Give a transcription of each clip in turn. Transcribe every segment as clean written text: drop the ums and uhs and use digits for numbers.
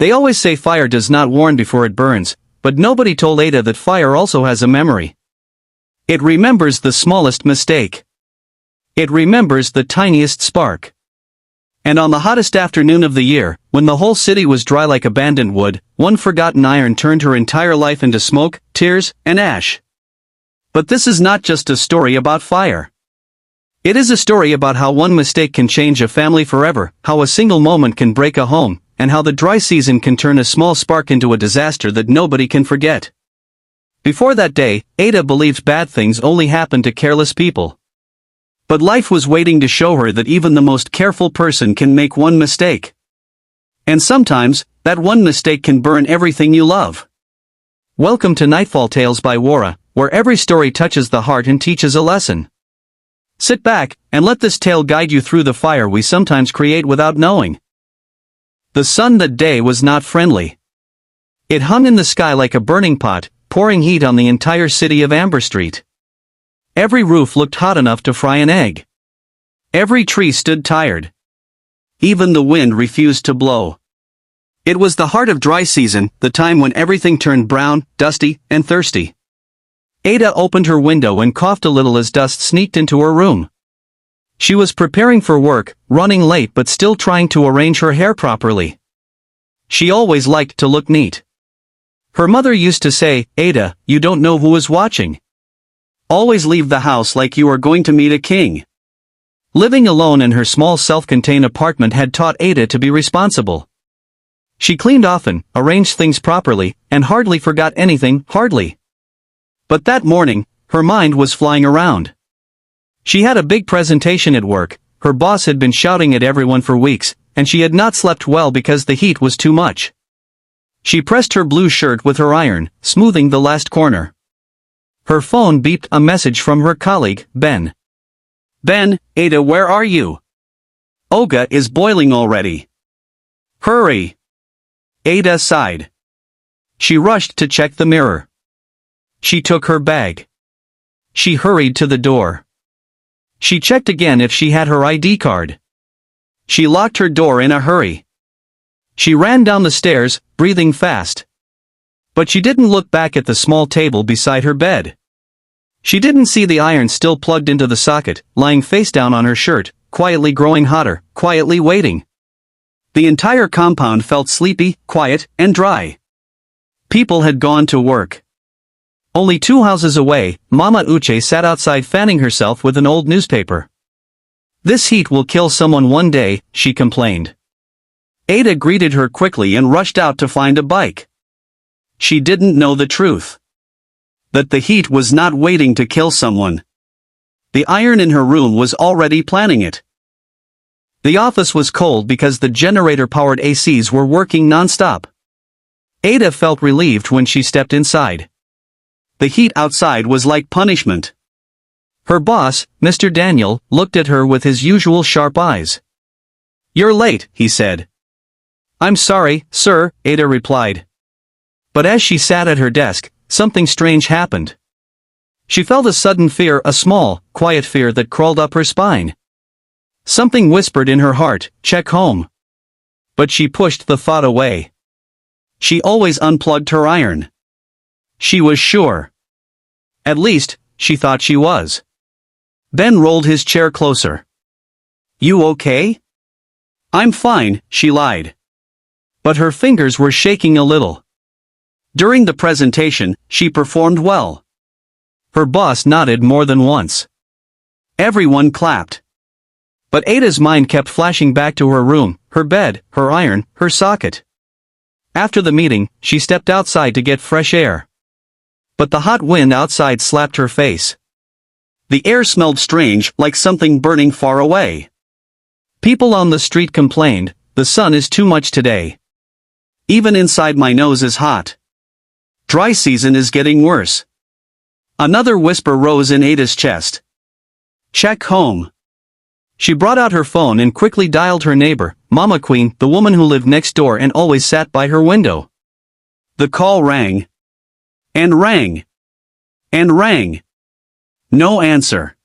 They always say fire does not warn before it burns, but nobody told Ada that fire also has a memory. It remembers the smallest mistake. It remembers the tiniest spark. And on the hottest afternoon of the year, when the whole city was dry like abandoned wood, one forgotten iron turned her entire life into smoke, tears, and ash. But this is not just a story about fire. It is a story about how one mistake can change a family forever, how a single moment can break a home, and how the dry season can turn a small spark into a disaster that nobody can forget. Before that day, Ada believed bad things only happened to careless people. But life was waiting to show her that even the most careful person can make one mistake. And sometimes, that one mistake can burn everything you love. Welcome to Nightfall Tales by Wura, where every story touches the heart and teaches a lesson. Sit back, and let this tale guide you through the fire we sometimes create without knowing. The sun that day was not friendly. It hung in the sky like a burning pot, pouring heat on the entire city of Amber Street. Every roof looked hot enough to fry an egg. Every tree stood tired. Even the wind refused to blow. It was the heart of dry season, the time when everything turned brown, dusty, and thirsty. Ada opened her window and coughed a little as dust sneaked into her room. She was preparing for work, running late but still trying to arrange her hair properly. She always liked to look neat. Her mother used to say, "Ada, you don't know who is watching. Always leave the house like you are going to meet a king." Living alone in her small self-contained apartment had taught Ada to be responsible. She cleaned often, arranged things properly, and hardly forgot anything, hardly. But that morning, her mind was flying around. She had a big presentation at work, her boss had been shouting at everyone for weeks, and she had not slept well because the heat was too much. She pressed her blue shirt with her iron, smoothing the last corner. Her phone beeped a message from her colleague, Ben. "Ben, Ada, where are you? Olga is boiling already. Hurry." Ada sighed. She rushed to check the mirror. She took her bag. She hurried to the door. She checked again if she had her ID card. She locked her door in a hurry. She ran down the stairs, breathing fast. But she didn't look back at the small table beside her bed. She didn't see the iron still plugged into the socket, lying face down on her shirt, quietly growing hotter, quietly waiting. The entire compound felt sleepy, quiet, and dry. People had gone to work. Only 2 houses away, Mama Uche sat outside fanning herself with an old newspaper. "This heat will kill someone one day," she complained. Ada greeted her quickly and rushed out to find a bike. She didn't know the truth. That the heat was not waiting to kill someone. The iron in her room was already planning it. The office was cold because the generator-powered ACs were working non-stop. Ada felt relieved when she stepped inside. The heat outside was like punishment. Her boss, Mr. Daniel, looked at her with his usual sharp eyes. "You're late," he said. "I'm sorry, sir," Ada replied. But as she sat at her desk, something strange happened. She felt a sudden fear, a small, quiet fear that crawled up her spine. Something whispered in her heart, "Check home." But she pushed the thought away. She always unplugged her iron. She was sure. At least, she thought she was. Ben rolled his chair closer. "You okay?" "I'm fine," she lied. But her fingers were shaking a little. During the presentation, she performed well. Her boss nodded more than once. Everyone clapped. But Ada's mind kept flashing back to her room, her bed, her iron, her socket. After the meeting, she stepped outside to get fresh air. But the hot wind outside slapped her face. The air smelled strange, like something burning far away. People on the street complained, "The sun is too much today. Even inside my nose is hot. Dry season is getting worse." Another whisper rose in Ada's chest. "Check home." She brought out her phone and quickly dialed her neighbor, Mama Queen, the woman who lived next door and always sat by her window. The call rang. And rang. And rang. No answer.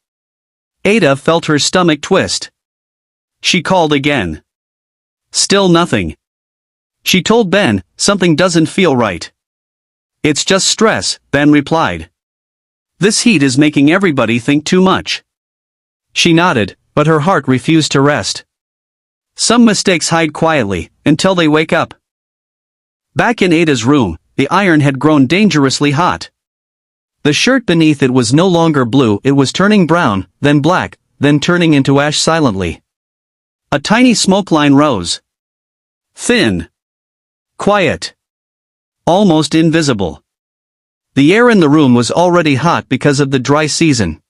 Ada felt her stomach twist. She called again. Still nothing. She told Ben, "Something doesn't feel right." "It's just stress," Ben replied. "This heat is making everybody think too much." She nodded, but her heart refused to rest. Some mistakes hide quietly, until they wake up. Back in Ada's room, the iron had grown dangerously hot. The shirt beneath it was no longer blue, it was turning brown, then black, then turning into ash silently. A tiny smoke line rose. Thin. Quiet. Almost invisible. The air in the room was already hot because of the dry season.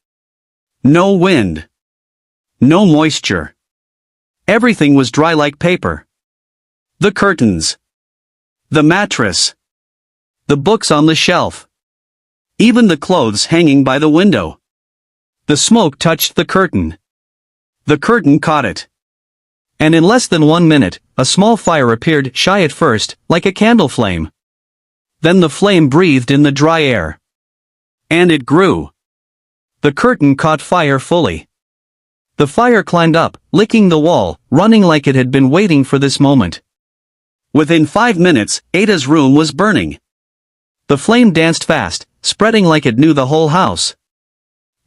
No wind. No moisture. Everything was dry like paper. The curtains. The mattress. The books on the shelf. Even the clothes hanging by the window. The smoke touched the curtain. The curtain caught it. And in less than 1 minute, a small fire appeared, shy at first, like a candle flame. Then the flame breathed in the dry air. And it grew. The curtain caught fire fully. The fire climbed up, licking the wall, running like it had been waiting for this moment. Within 5 minutes, Ada's room was burning. The flame danced fast, spreading like it knew the whole house.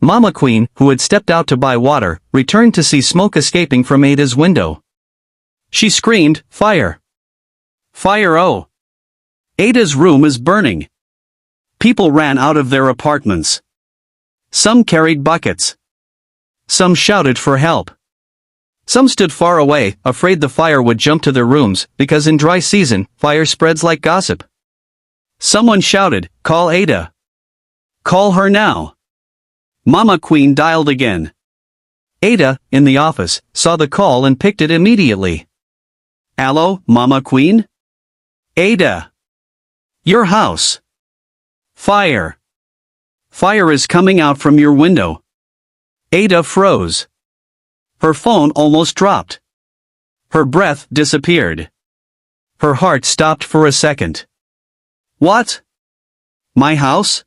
Mama Queen, who had stepped out to buy water, returned to see smoke escaping from Ada's window. She screamed, "Fire! Fire, oh! Ada's room is burning!" People ran out of their apartments. Some carried buckets. Some shouted for help. Some stood far away, afraid the fire would jump to their rooms, because in dry season, fire spreads like gossip. Someone shouted, "Call Ada! Call her now!" Mama Queen dialed again. Ada, in the office, saw the call and picked it immediately. "Allo, Mama Queen? Ada! Your house! Fire! Fire is coming out from your window!" Ada froze. Her phone almost dropped. Her breath disappeared. Her heart stopped for a second. "What? My house?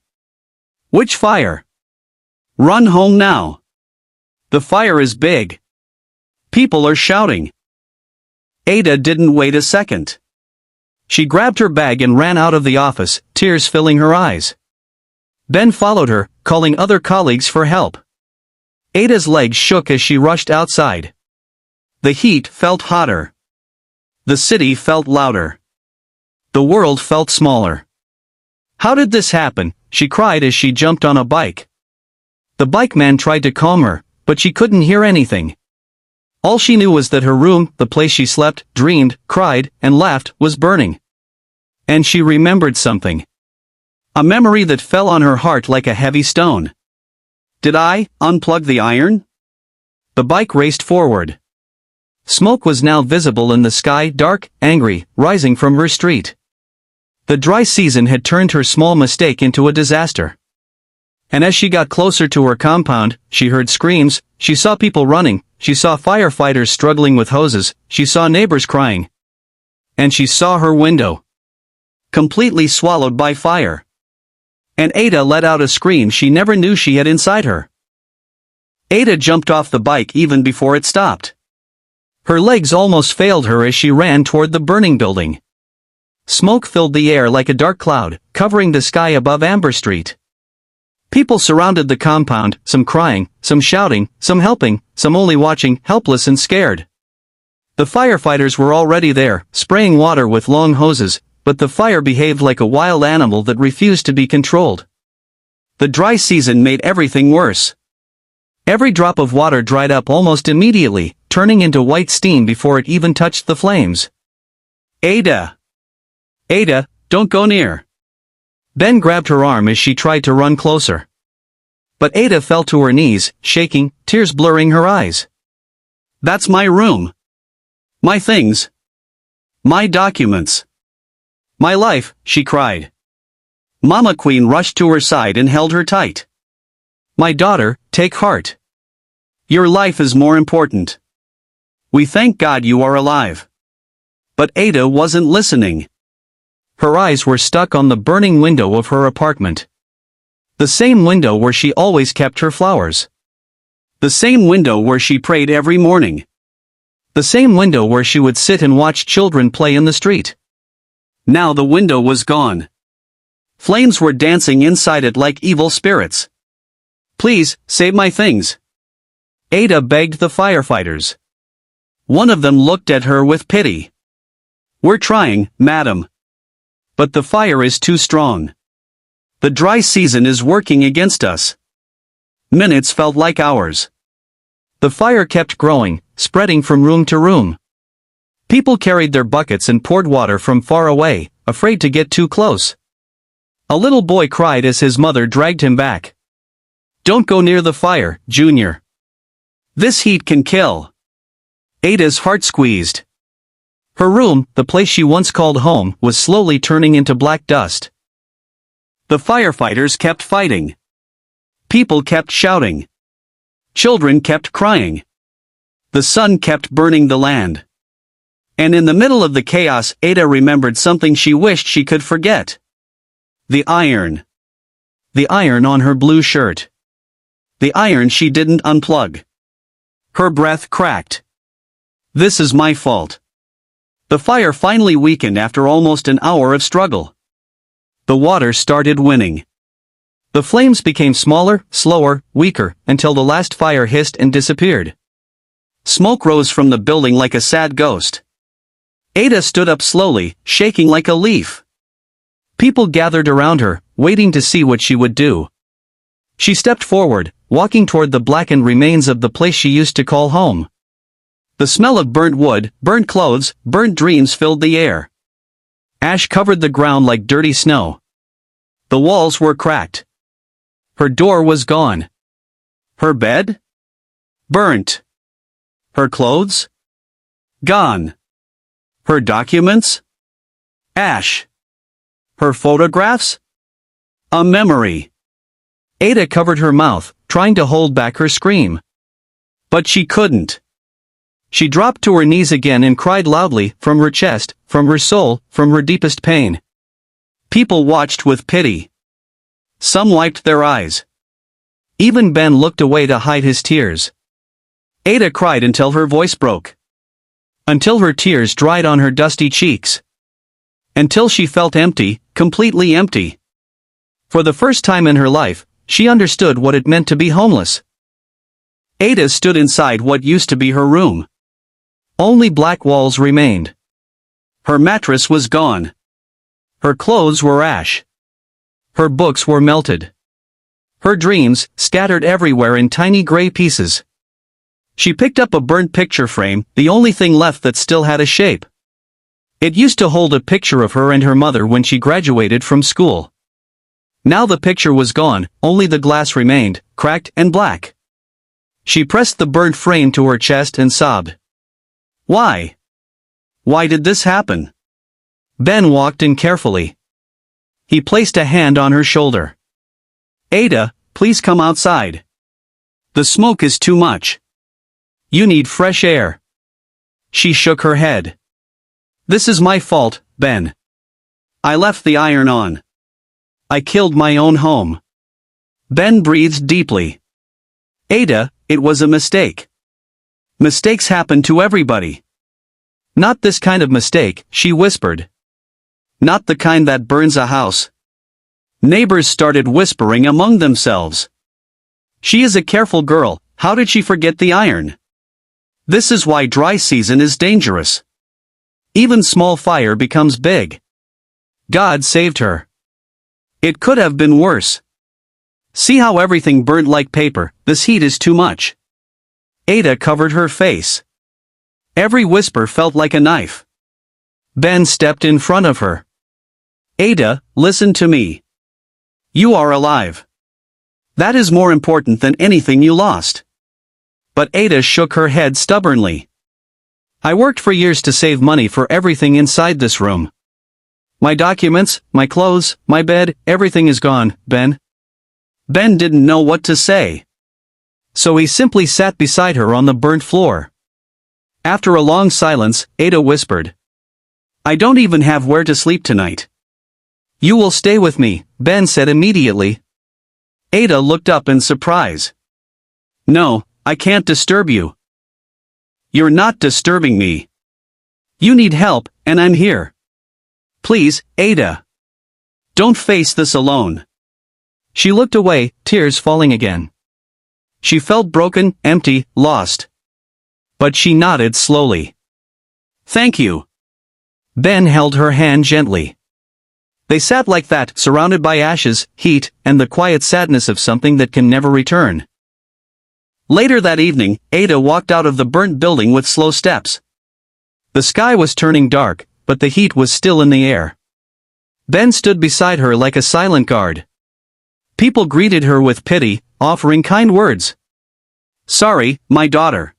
Which fire? Run home now. The fire is big. People are shouting." Ada didn't wait a second. She grabbed her bag and ran out of the office, tears filling her eyes. Ben followed her, calling other colleagues for help. Ada's legs shook as she rushed outside. The heat felt hotter. The city felt louder. The world felt smaller. "How did this happen?" she cried as she jumped on a bike. The bike man tried to calm her, but she couldn't hear anything. All she knew was that her room, the place she slept, dreamed, cried, and laughed, was burning. And she remembered something. A memory that fell on her heart like a heavy stone. Did I unplug the iron? The bike raced forward. Smoke was now visible in the sky, dark, angry, rising from her street. The dry season had turned her small mistake into a disaster. And as she got closer to her compound, she heard screams, she saw people running, she saw firefighters struggling with hoses, she saw neighbors crying. And she saw her window. Completely swallowed by fire. And Ada let out a scream she never knew she had inside her. Ada jumped off the bike even before it stopped. Her legs almost failed her as she ran toward the burning building. Smoke filled the air like a dark cloud, covering the sky above Amber Street. People surrounded the compound, some crying, some shouting, some helping, some only watching, helpless and scared. The firefighters were already there, spraying water with long hoses, but the fire behaved like a wild animal that refused to be controlled. The dry season made everything worse. Every drop of water dried up almost immediately, turning into white steam before it even touched the flames. "Ada! Ada, don't go near!" Ben grabbed her arm as she tried to run closer. But Ada fell to her knees, shaking, tears blurring her eyes. "That's my room. My things. My documents. My life," she cried. Mama Queen rushed to her side and held her tight. "My daughter, take heart. Your life is more important. We thank God you are alive." But Ada wasn't listening. Her eyes were stuck on the burning window of her apartment. The same window where she always kept her flowers. The same window where she prayed every morning. The same window where she would sit and watch children play in the street. Now the window was gone. Flames were dancing inside it like evil spirits. "Please, save my things," Ada begged the firefighters. One of them looked at her with pity. "We're trying, madam. But the fire is too strong. The dry season is working against us." Minutes felt like hours. The fire kept growing, spreading from room to room. People carried their buckets and poured water from far away, afraid to get too close. A little boy cried as his mother dragged him back. "Don't go near the fire, Junior. This heat can kill." Ada's heart squeezed. Her room, the place she once called home, was slowly turning into black dust. The firefighters kept fighting. People kept shouting. Children kept crying. The sun kept burning the land. And in the middle of the chaos, Ada remembered something she wished she could forget. The iron. The iron on her blue shirt. The iron she didn't unplug. Her breath cracked. "This is my fault." The fire finally weakened after almost an hour of struggle. The water started winning. The flames became smaller, slower, weaker, until the last fire hissed and disappeared. Smoke rose from the building like a sad ghost. Ada stood up slowly, shaking like a leaf. People gathered around her, waiting to see what she would do. She stepped forward, walking toward the blackened remains of the place she used to call home. The smell of burnt wood, burnt clothes, burnt dreams filled the air. Ash covered the ground like dirty snow. The walls were cracked. Her door was gone. Her bed? Burnt. Her clothes? Gone. Her documents? Ash. Her photographs? A memory. Ada covered her mouth, trying to hold back her scream. But she couldn't. She dropped to her knees again and cried loudly, from her chest, from her soul, from her deepest pain. People watched with pity. Some wiped their eyes. Even Ben looked away to hide his tears. Ada cried until her voice broke. Until her tears dried on her dusty cheeks. Until she felt empty, completely empty. For the first time in her life, she understood what it meant to be homeless. Ada stood inside what used to be her room. Only black walls remained. Her mattress was gone. Her clothes were ash. Her books were melted. Her dreams, scattered everywhere in tiny gray pieces. She picked up a burnt picture frame, the only thing left that still had a shape. It used to hold a picture of her and her mother when she graduated from school. Now the picture was gone, only the glass remained, cracked and black. She pressed the burnt frame to her chest and sobbed. Why? Why did this happen? Ben walked in carefully. He placed a hand on her shoulder. Ada, please come outside. The smoke is too much. You need fresh air. She shook her head. This is my fault, Ben. I left the iron on. I killed my own home. Ben breathed deeply. Ada, it was a mistake. Mistakes happen to everybody. Not this kind of mistake, she whispered. Not the kind that burns a house. Neighbors started whispering among themselves. She is a careful girl, how did she forget the iron? This is why dry season is dangerous. Even small fire becomes big. God saved her. It could have been worse. See how everything burnt like paper, this heat is too much. Ada covered her face. Every whisper felt like a knife. Ben stepped in front of her. Ada, listen to me. You are alive. That is more important than anything you lost. But Ada shook her head stubbornly. I worked for years to save money for everything inside this room. My documents, my clothes, my bed, everything is gone, Ben. Ben didn't know what to say. So he simply sat beside her on the burnt floor. After a long silence, Ada whispered. I don't even have where to sleep tonight. You will stay with me, Ben said immediately. Ada looked up in surprise. No, I can't disturb you. You're not disturbing me. You need help, and I'm here. Please, Ada. Don't face this alone. She looked away, tears falling again. She felt broken, empty, lost. But she nodded slowly. Thank you. Ben held her hand gently. They sat like that, surrounded by ashes, heat, and the quiet sadness of something that can never return. Later that evening, Ada walked out of the burnt building with slow steps. The sky was turning dark, but the heat was still in the air. Ben stood beside her like a silent guard. People greeted her with pity, offering kind words. Sorry, my daughter.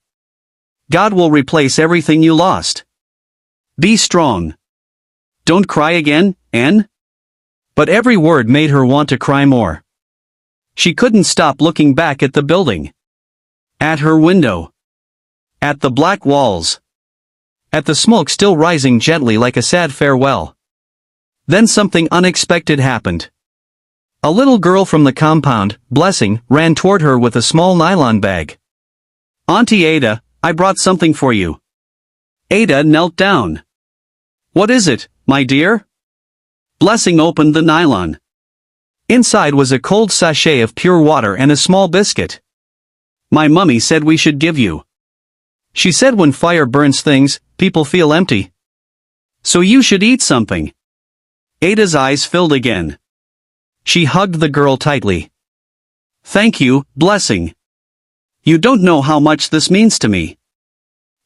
God will replace everything you lost. Be strong. Don't cry again, Anne? But every word made her want to cry more. She couldn't stop looking back at the building. At her window. At the black walls. At the smoke still rising gently like a sad farewell. Then something unexpected happened. A little girl from the compound, Blessing, ran toward her with a small nylon bag. Auntie Ada, I brought something for you. Ada knelt down. What is it, my dear? Blessing opened the nylon. Inside was a cold sachet of pure water and a small biscuit. My mummy said we should give you. She said when fire burns things, people feel empty. So you should eat something. Ada's eyes filled again. She hugged the girl tightly. Thank you, Blessing. You don't know how much this means to me.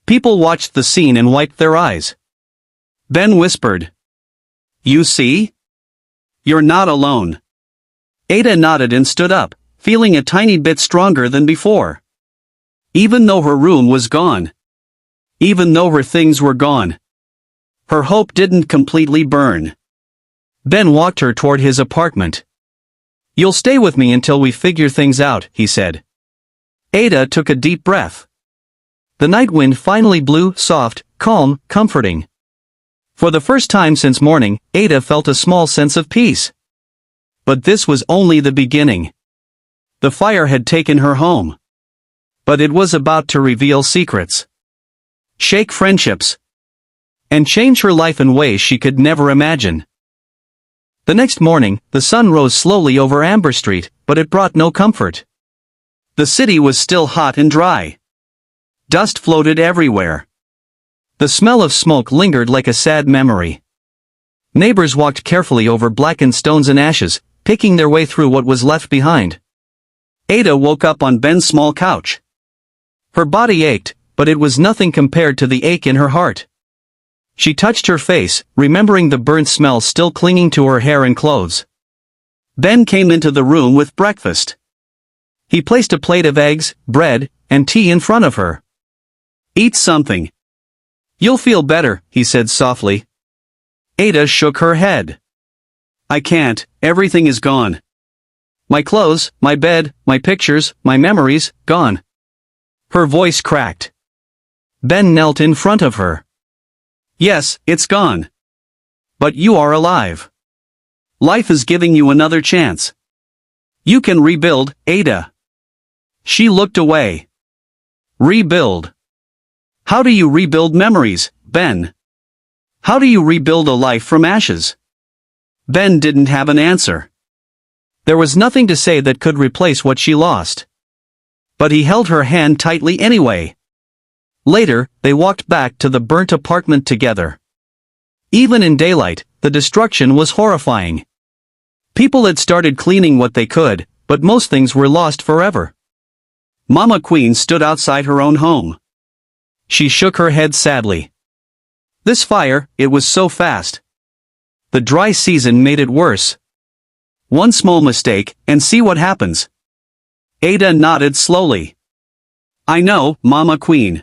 People watched the scene and wiped their eyes. Ben whispered. You see? You're not alone. Ada nodded and stood up, feeling a tiny bit stronger than before. Even though her room was gone. Even though her things were gone. Her hope didn't completely burn. Ben walked her toward his apartment. You'll stay with me until we figure things out, he said. Ada took a deep breath. The night wind finally blew, soft, calm, comforting. For the first time since morning, Ada felt a small sense of peace. But this was only the beginning. The fire had taken her home. But it was about to reveal secrets. Shake friendships. And change her life in ways she could never imagine. The next morning, the sun rose slowly over Amber Street, but it brought no comfort. The city was still hot and dry. Dust floated everywhere. The smell of smoke lingered like a sad memory. Neighbors walked carefully over blackened stones and ashes, picking their way through what was left behind. Ada woke up on Ben's small couch. Her body ached, but it was nothing compared to the ache in her heart. She touched her face, remembering the burnt smell still clinging to her hair and clothes. Ben came into the room with breakfast. He placed a plate of eggs, bread, and tea in front of her. Eat something. You'll feel better, he said softly. Ada shook her head. I can't, everything is gone. My clothes, my bed, my pictures, my memories, gone. Her voice cracked. Ben knelt in front of her. Yes, it's gone. But you are alive. Life is giving you another chance. You can rebuild, Ada. She looked away. Rebuild. How do you rebuild memories, Ben? How do you rebuild a life from ashes? Ben didn't have an answer. There was nothing to say that could replace what she lost. But he held her hand tightly anyway. Later, they walked back to the burnt apartment together. Even in daylight, the destruction was horrifying. People had started cleaning what they could, but most things were lost forever. Mama Queen stood outside her own home. She shook her head sadly. This fire, it was so fast. The dry season made it worse. One small mistake, and see what happens. Ada nodded slowly. I know, Mama Queen.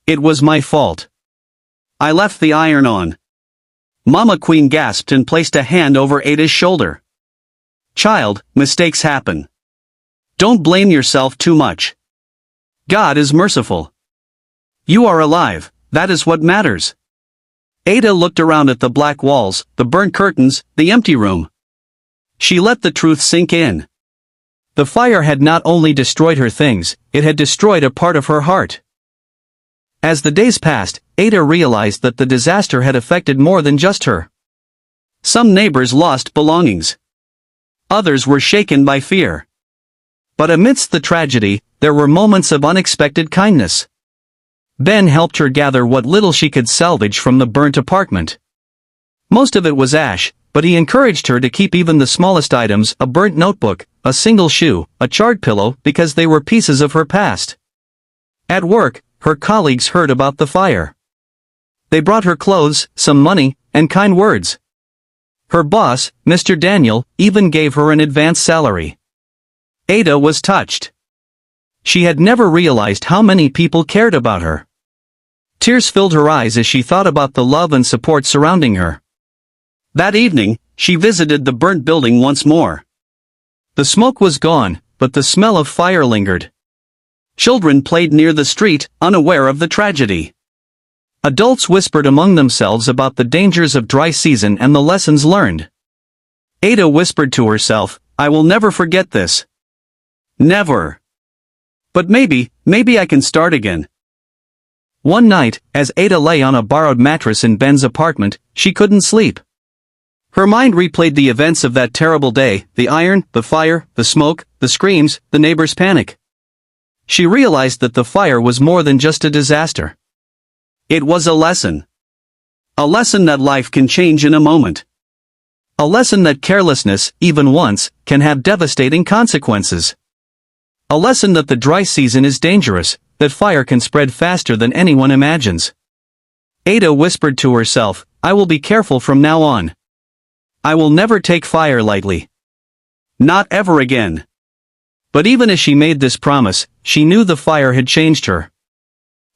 It was my fault. I left the iron on. Mama Queen gasped and placed a hand over Ada's shoulder. Child, mistakes happen. Don't blame yourself too much. God is merciful. You are alive, that is what matters. Ada looked around at the black walls, the burnt curtains, the empty room. She let the truth sink in. The fire had not only destroyed her things, it had destroyed a part of her heart. As the days passed, Ada realized that the disaster had affected more than just her. Some neighbors lost belongings. Others were shaken by fear. But amidst the tragedy, there were moments of unexpected kindness. Ben helped her gather what little she could salvage from the burnt apartment. Most of it was ash, but he encouraged her to keep even the smallest items, a burnt notebook, a single shoe, a charred pillow, because they were pieces of her past. At work, her colleagues heard about the fire. They brought her clothes, some money, and kind words. Her boss, Mr. Daniel, even gave her an advance salary. Ada was touched. She had never realized how many people cared about her. Tears filled her eyes as she thought about the love and support surrounding her. That evening, she visited the burnt building once more. The smoke was gone, but the smell of fire lingered. Children played near the street, unaware of the tragedy. Adults whispered among themselves about the dangers of dry season and the lessons learned. Ada whispered to herself, "I will never forget this. Never. But maybe I can start again." One night, as Ada lay on a borrowed mattress in Ben's apartment, she couldn't sleep. Her mind replayed the events of that terrible day, the iron, the fire, the smoke, the screams, the neighbors' panic. She realized that the fire was more than just a disaster. It was a lesson. A lesson that life can change in a moment. A lesson that carelessness, even once, can have devastating consequences. A lesson that the dry season is dangerous, that fire can spread faster than anyone imagines. Ada whispered to herself, "I will be careful from now on. I will never take fire lightly. Not ever again." But even as she made this promise, she knew the fire had changed her.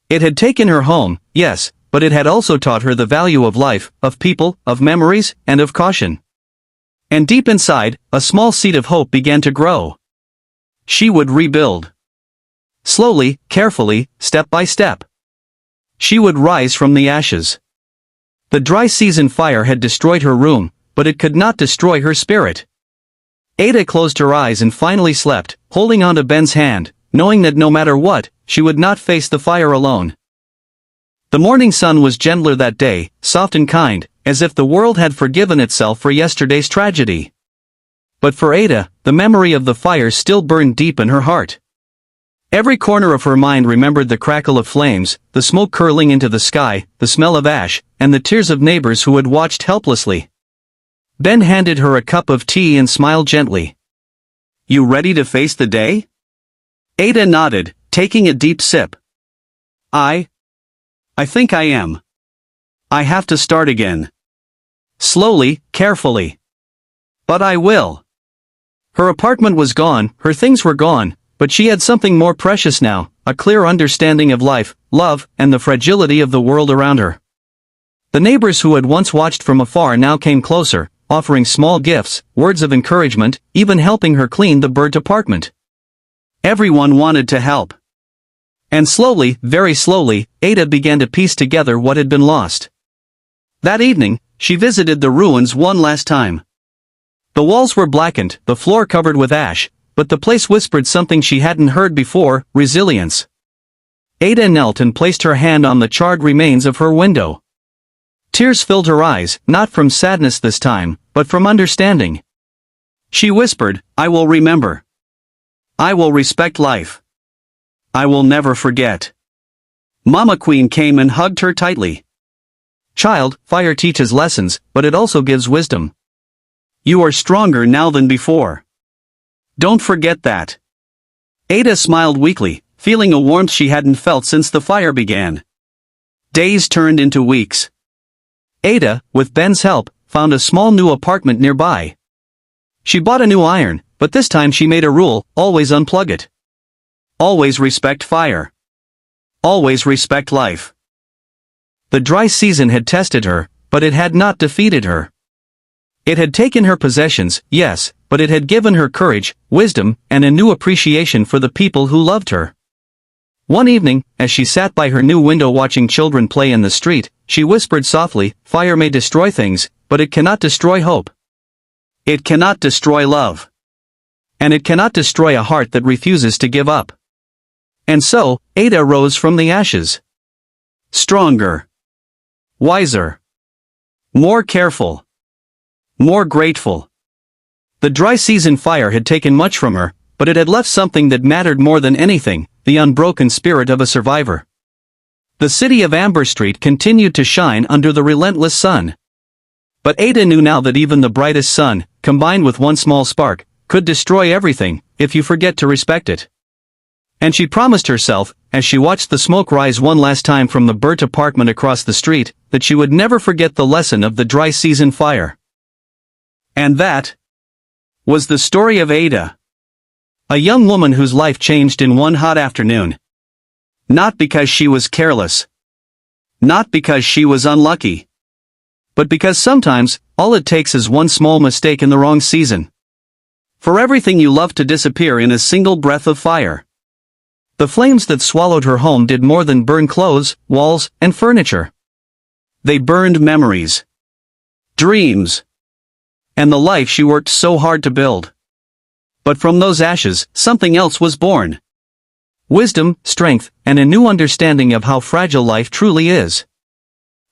It had taken her home, yes, but it had also taught her the value of life, of people, of memories, and of caution. And deep inside, a small seed of hope began to grow. She would rebuild. Slowly, carefully, step by step. She would rise from the ashes. The dry season fire had destroyed her room, but it could not destroy her spirit. Ada closed her eyes and finally slept, holding onto Ben's hand, knowing that no matter what, she would not face the fire alone. The morning sun was gentler that day, soft and kind, as if the world had forgiven itself for yesterday's tragedy. But for Ada, the memory of the fire still burned deep in her heart. Every corner of her mind remembered the crackle of flames, the smoke curling into the sky, the smell of ash, and the tears of neighbors who had watched helplessly. Ben handed her a cup of tea and smiled gently. "You ready to face the day?" Ada nodded, taking a deep sip. I think I am. I have to start again. Slowly, carefully. But I will." Her apartment was gone, her things were gone, but she had something more precious now, a clear understanding of life, love, and the fragility of the world around her. The neighbors who had once watched from afar now came closer, offering small gifts, words of encouragement, even helping her clean the burnt apartment. Everyone wanted to help. And slowly, very slowly, Ada began to piece together what had been lost. That evening, she visited the ruins one last time. The walls were blackened, the floor covered with ash, but the place whispered something she hadn't heard before, resilience. Ada knelt and placed her hand on the charred remains of her window. Tears filled her eyes, not from sadness this time, but from understanding. She whispered, "I will remember. I will respect life. I will never forget." Mama Queen came and hugged her tightly. "Child, fire teaches lessons, but it also gives wisdom. You are stronger now than before. Don't forget that." Ada smiled weakly, feeling a warmth she hadn't felt since the fire began. Days turned into weeks. Ada, with Ben's help, found a small new apartment nearby. She bought a new iron, but this time she made a rule: always unplug it. Always respect fire. Always respect life. The dry season had tested her, but it had not defeated her. It had taken her possessions, yes, but it had given her courage, wisdom, and a new appreciation for the people who loved her. One evening, as she sat by her new window watching children play in the street, she whispered softly, "Fire may destroy things, but it cannot destroy hope. It cannot destroy love. And it cannot destroy a heart that refuses to give up." And so, Ada rose from the ashes. Stronger. Wiser. More careful. more grateful. The dry season fire had taken much from her, but it had left something that mattered more than anything, the unbroken spirit of a survivor. The city of Amber Street continued to shine under the relentless sun. But Ada knew now that even the brightest sun, combined with one small spark, could destroy everything, if you forget to respect it. And she promised herself, as she watched the smoke rise one last time from the burnt apartment across the street, that she would never forget the lesson of the dry season fire. And that was the story of Ada. A young woman whose life changed in one hot afternoon. Not because she was careless. Not because she was unlucky. But because sometimes, all it takes is one small mistake in the wrong season. For everything you love to disappear in a single breath of fire. The flames that swallowed her home did more than burn clothes, walls, and furniture. They burned memories. Dreams. And the life she worked so hard to build. But from those ashes, something else was born. Wisdom, strength, and a new understanding of how fragile life truly is.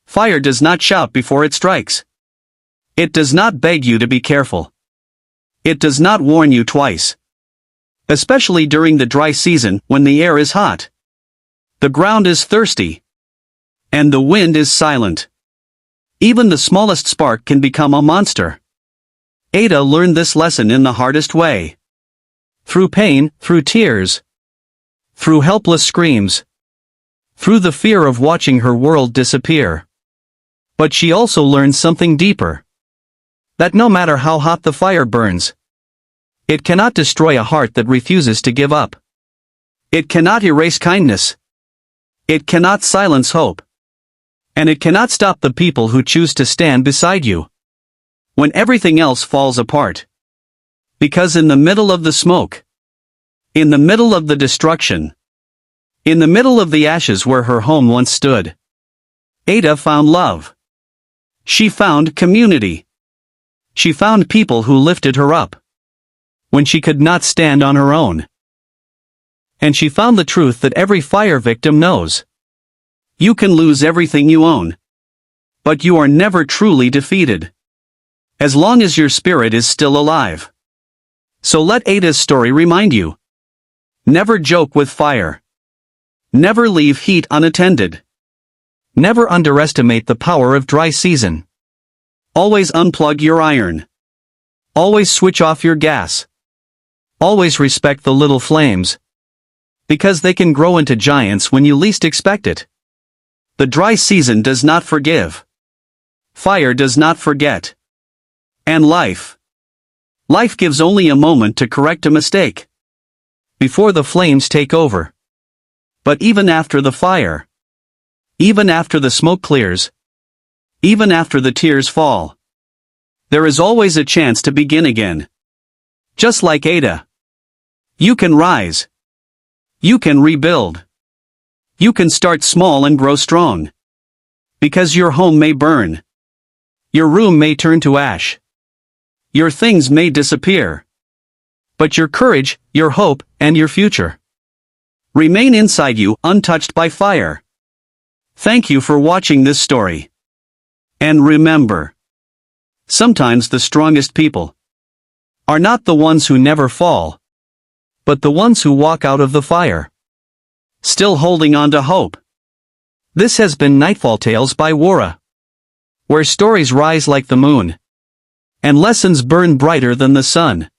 Fire does not shout before it strikes. It does not beg you to be careful. It does not warn you twice. Especially during the dry season, when the air is hot. The ground is thirsty. And the wind is silent. Even the smallest spark can become a monster. Ada learned this lesson in the hardest way. Through pain, through tears. Through helpless screams. Through the fear of watching her world disappear. But she also learned something deeper. That no matter how hot the fire burns, it cannot destroy a heart that refuses to give up. It cannot erase kindness. It cannot silence hope. And it cannot stop the people who choose to stand beside you when everything else falls apart. Because in the middle of the smoke, in the middle of the destruction, in the middle of the ashes where her home once stood, Ada found love. She found community. She found people who lifted her up when she could not stand on her own. And she found the truth that every fire victim knows. You can lose everything you own, but you are never truly defeated, as long as your spirit is still alive. So let Ada's story remind you. Never joke with fire. Never leave heat unattended. Never underestimate the power of dry season. Always unplug your iron. Always switch off your gas. Always respect the little flames. Because they can grow into giants when you least expect it. The dry season does not forgive. Fire does not forget. And life gives only a moment to correct a mistake. Before the flames take over. But even after the fire. Even after the smoke clears. Even after the tears fall. There is always a chance to begin again. Just like Ada. You can rise. You can rebuild. You can start small and grow strong. Because your home may burn. Your room may turn to ash. Your things may disappear. But your courage, your hope, and your future remain inside you, untouched by fire. Thank you for watching this story. And remember, sometimes the strongest people are not the ones who never fall, but the ones who walk out of the fire, still holding on to hope. This has been Nightfall Tales by Wura, where stories rise like the moon, and lessons burn brighter than the sun.